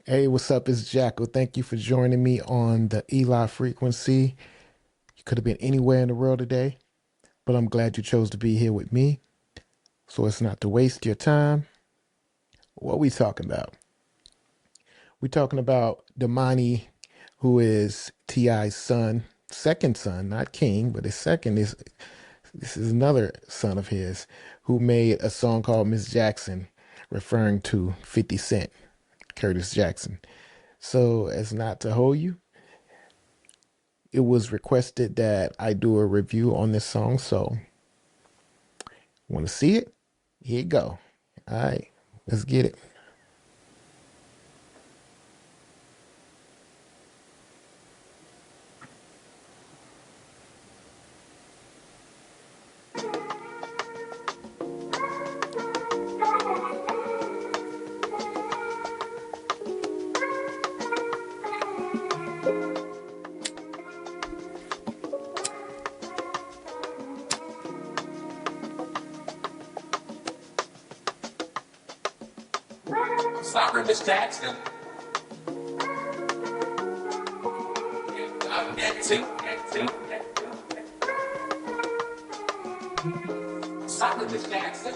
Hey, what's up? It's Jacko. Thank you for joining me on the Eli frequency. You could have been anywhere in the world today, but I'm glad you chose to be here with me. So it's not to waste your time. What we talking about? We talking about Domani, who is T.I.'s son, second son, not King, but his second is this is another son of his who made a song called Miss Jackson, referring to 50 Cent, Curtis Jackson. So as not to hold you, it was requested that I do a review on this song. So, want to see it? Here you go. All right, let's get it. Sorry, Miss Jackson. Sorry, Miss Jackson.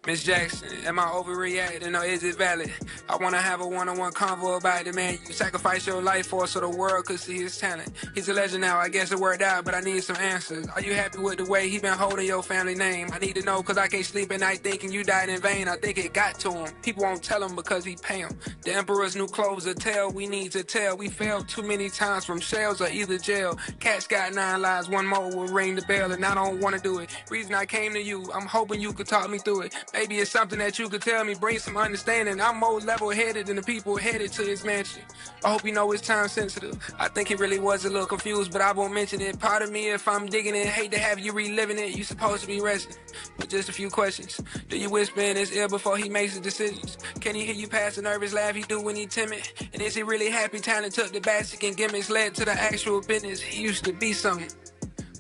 Miss Jackson, am I overreacting or is it valid? I wanna have a one-on-one convo about it, man. You sacrificed your life for so the world could see his talent. He's a legend now, I guess it worked out, but I need some answers. Are you happy with the way he been holding your family name? I need to know cause I can't sleep at night thinking you died in vain. I think it got to him. People won't tell him because he pay him. The emperor's new clothes to tell, we need to tell. We failed too many times from shells or either jail. Cat's got 9 lives, one more will ring the bell, and I don't wanna do it. Reason I came to you, I'm hoping you could talk me through it. Maybe it's something that you could tell me, bring some understanding. I'm more level-headed than the people headed to his mansion. I hope you know it's time sensitive. I think he really was a little confused, but I won't mention it. Pardon me if I'm digging it. Hate to have you reliving it. You supposed to be resting. But just a few questions. Do you whisper in his ear before he makes his decisions? Can he hear you past the nervous laugh he do when he timid? And is he really happy? Talent took the basic and gimmicks led to the actual business. He used to be something.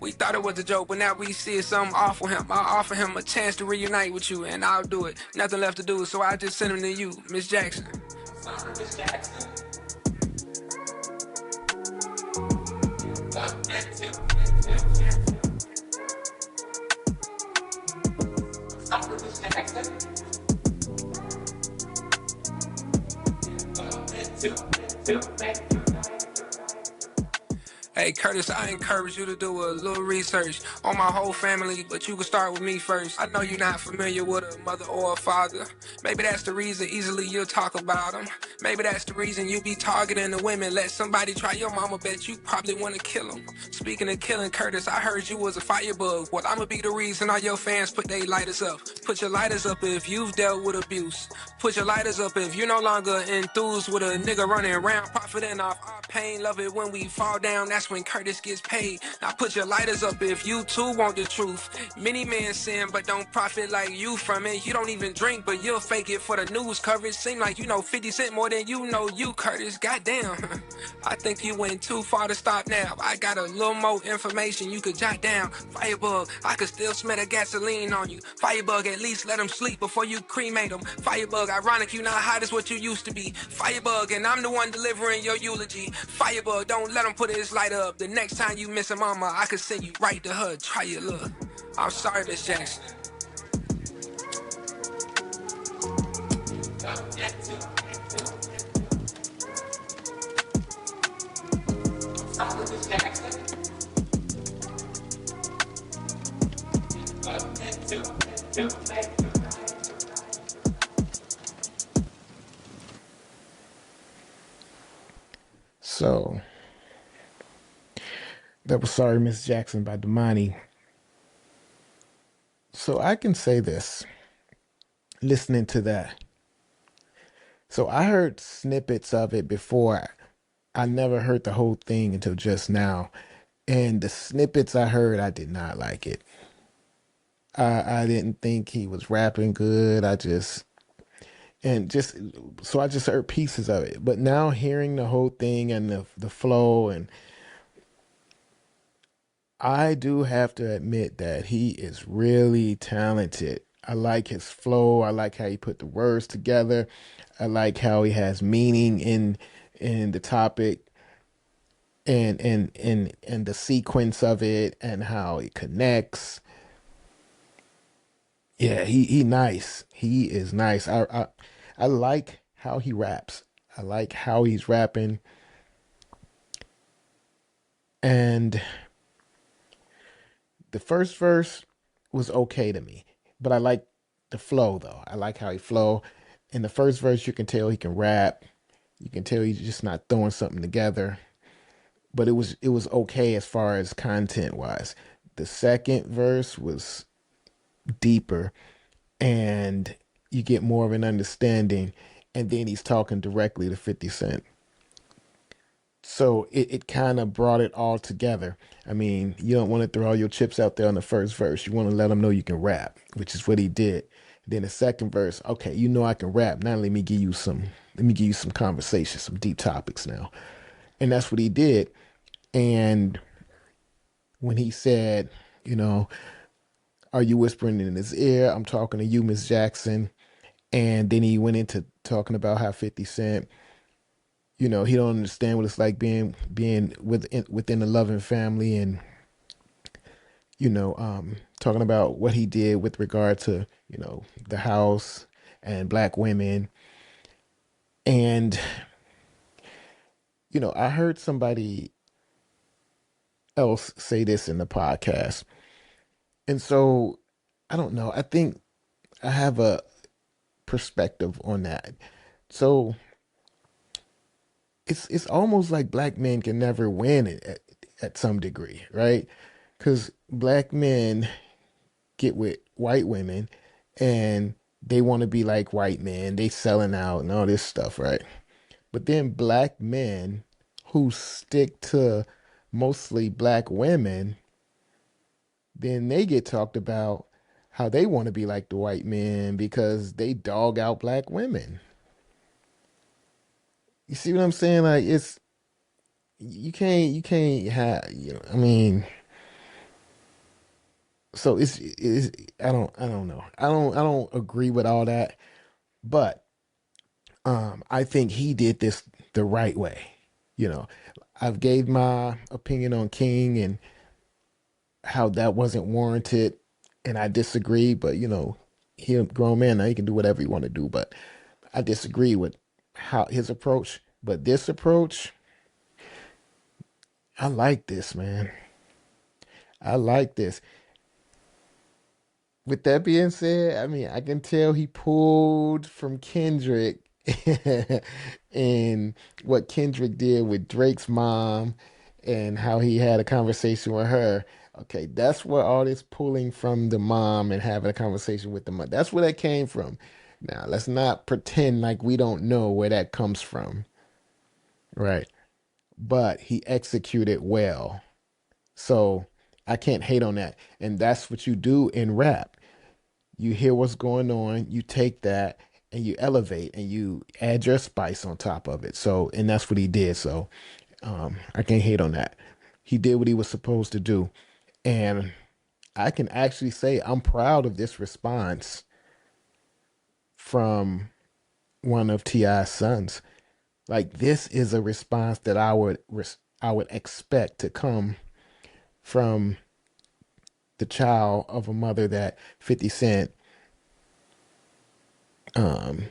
We thought it was a joke, but now we see it's something awful him. I'll offer him a chance to reunite with you, and I'll do it. Nothing left to do, so I just send him to you, Miss Jackson. Sorry, Miss Jackson. Sorry, Miss Jackson. Hey Curtis, I encourage you to do a little research on my whole family, but you can start with me first. I know you're not familiar with a mother or a father. Maybe that's the reason easily you'll talk about them. Maybe that's the reason you be targeting the women. Let somebody try your mama, bet you probably want to kill them. Speaking of killing Curtis, I heard you was a firebug. Well, I'ma be the reason all your fans put their lighters up. Put your lighters up if you've dealt with abuse. Put your lighters up if you're no longer enthused with a nigga running around profiting off our pain. Love it when we fall down, that's when Curtis gets paid. Now put your lighters up if you too want the truth. Many men sin but don't profit like you from it. You don't even drink but you'll fake it for the news coverage. Seem like you know 50 Cent more than you know you, Curtis. Goddamn. I think you went too far to stop now. I got a little more information you could jot down. Firebug, I could still smell the gasoline on you. Firebug, at least let him sleep before you cremate him. Firebug, ironic you not hot as what you used to be. Firebug, and I'm the one delivering your eulogy. Firebug, don't let him put his light up. The next time you miss a mama, I could send you right to her. Try your luck. I'm sorry, Miss Jackson. Sorry, Miss Jackson. So, that was Sorry Miss Jackson by Domani. So, I can say this listening to that. So, I heard snippets of it before. I never heard the whole thing until just now. And the snippets I heard, I did not like it. I didn't think he was rapping good. And just so I just heard pieces of it. But now hearing the whole thing and the flow, and I do have to admit that he is really talented. I like his flow. I like how he put the words together. I like how he has meaning in the topic and the sequence of it and how it connects. Yeah, he nice. He is nice. I like how he raps. I like how he's rapping, and the first verse was okay to me, but I like the flow though. I like how he flow. In the first verse, you can tell he can rap. You can tell he's just not throwing something together. But it was okay as far as content wise. The second verse was deeper, and you get more of an understanding. And then he's talking directly to 50 Cent. So it kind of brought it all together. I mean, you don't want to throw all your chips out there on the first verse. You want to let them know you can rap, which is what he did. Then the second verse, okay, you know I can rap. Now let me give you some conversation, some deep topics now. And that's what he did. And when he said, you know, are you whispering in his ear? I'm talking to you, Miss Jackson. And then he went into talking about how 50 Cent, he don't understand what it's like being within a loving family, and talking about what he did with regard to the house and black women. And I heard somebody else say this in the podcast, and so I don't know. I think I have a perspective on that. So it's almost like black men can never win at some degree, right? Because black men get with white women and they want to be like white men. They selling out and all this stuff, right? But then black men who stick to mostly black women, then they get talked about how they want to be like the white men because they dog out black women. You see what I'm saying? Like you can't have I mean, so it's I don't know. I don't agree with all that, but I think he did this the right way. You know, I've gave my opinion on King and how that wasn't warranted, and I disagree. But he a grown man now; he can do whatever he want to do. But I disagree with how his approach. But this approach, I like this, man. I like this. With that being said, I mean, I can tell he pulled from Kendrick and what Kendrick did with Drake's mom and how he had a conversation with her. Okay, that's where all this pulling from the mom and having a conversation with the mom, that's where that came from. Now, let's not pretend like we don't know where that comes from, right? But he executed well. So I can't hate on that. And that's what you do in rap. You hear what's going on, you take that and you elevate and you add your spice on top of it. So, and that's what he did. So, I can't hate on that. He did what he was supposed to do. And I can actually say I'm proud of this response from one of T.I.'s sons. Like this is a response that I would expect to come from the child of a mother that 50 Cent um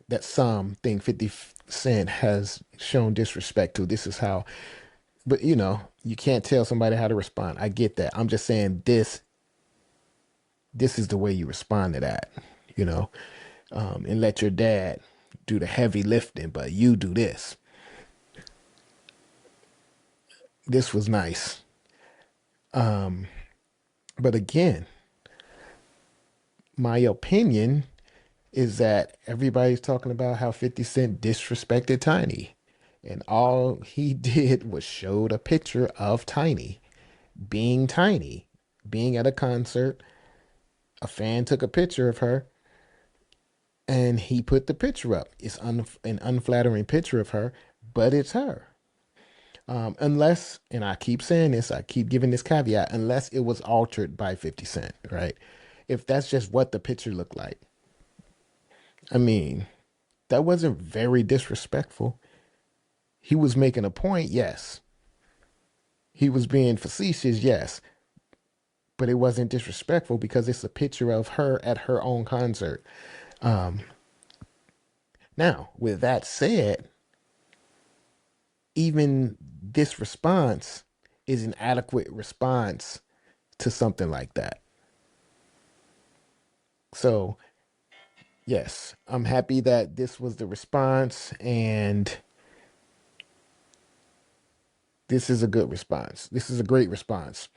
that some think 50 Cent has shown disrespect to. This is how, but you can't tell somebody how to respond. I get that. I'm just saying this is the way you respond to that, you know, and let your dad do the heavy lifting, but you do this. This was nice. Um, but again, my opinion is that everybody's talking about how 50 Cent disrespected Tiny. And all he did was showed a picture of Tiny, being at a concert. A fan took a picture of her and he put the picture up. It's an unflattering picture of her, but it's her. Unless, and I keep saying this, I keep giving this caveat, unless it was altered by 50 Cent, right? If that's just what the picture looked like. I mean, that wasn't very disrespectful. He was making a point, yes. He was being facetious, yes. But it wasn't disrespectful because it's a picture of her at her own concert. Um, Now, with that said, even this response is an adequate response to something like that. So, yes, I'm happy that this was the response, and this is a good response. This is a great response.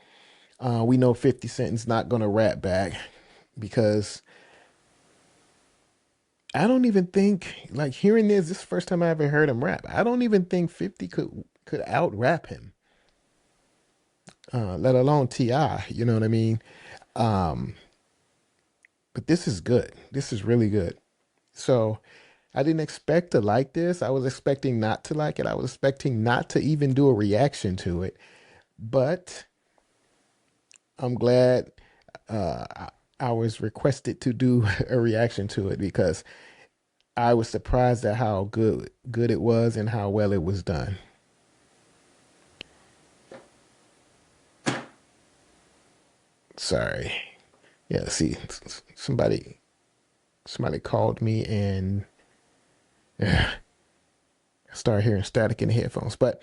We know 50 Cent is not going to rap back because I don't even think, like, hearing this is the first time I ever heard him rap. I don't even think 50 could out rap him, let alone Ti. You know what I mean? Um, but this is good. This is really good. So I didn't expect to like this. I was expecting not to like it. I was expecting not to even do a reaction to it. But I'm glad I was requested to do a reaction to it because I was surprised at how good it was and how well it was done. Sorry. Yeah, see, somebody called me and I started hearing static in the headphones. But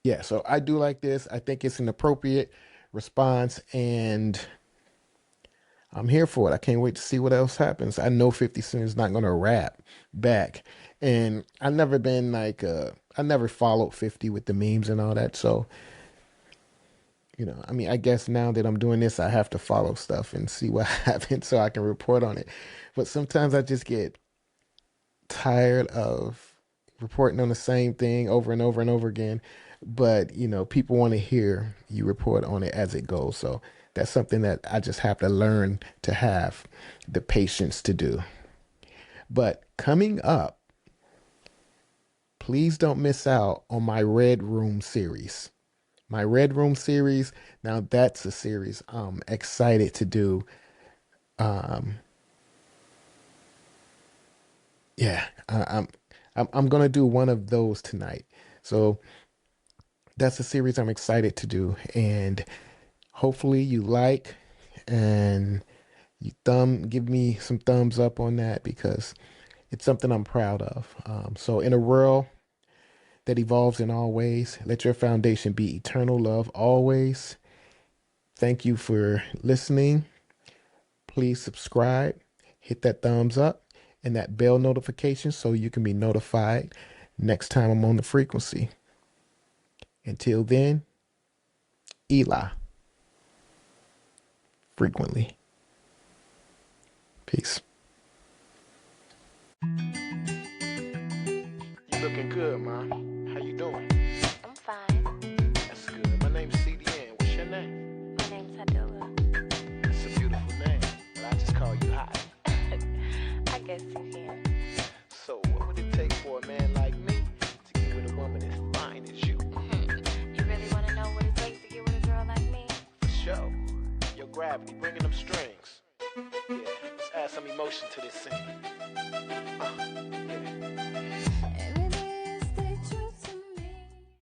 yeah, so I do like this. I think it's an appropriate response, and I'm here for it. I can't wait to see what else happens. I know 50 Cent is not gonna rap back, and I've never been like I never followed 50 with the memes and all that. So I mean, I guess now that I'm doing this, I have to follow stuff and see what happens so I can report on it. But sometimes I just get tired of reporting on the same thing over and over and over again. But, people want to hear you report on it as it goes. So that's something that I just have to learn to have the patience to do. But coming up, please don't miss out on my Red Room series. My Red Room series, now that's a series I'm excited to do. Um, yeah, I'm gonna do one of those tonight. So that's a series I'm excited to do, and hopefully you like and you give me some thumbs up on that because it's something I'm proud of. So in a world that evolves in all ways, let your foundation be eternal love always. Thank you for listening. Please subscribe, hit that thumbs up, and that bell notification so you can be notified next time I'm on the frequency. Until then, Eli, frequently. Peace. You looking good, man. How you doing? I'm fine. That's good. My name's CDN. What's your name? My name's Hadilla. It's a beautiful name, but I just call you Hot. I guess you can. So what would it take for a man like me to get with a woman as fine as you? You really want to know what it takes to get with a girl like me? For sure. Your gravity, bringing them strings. Yeah, let's add some emotion to this scene. Yeah.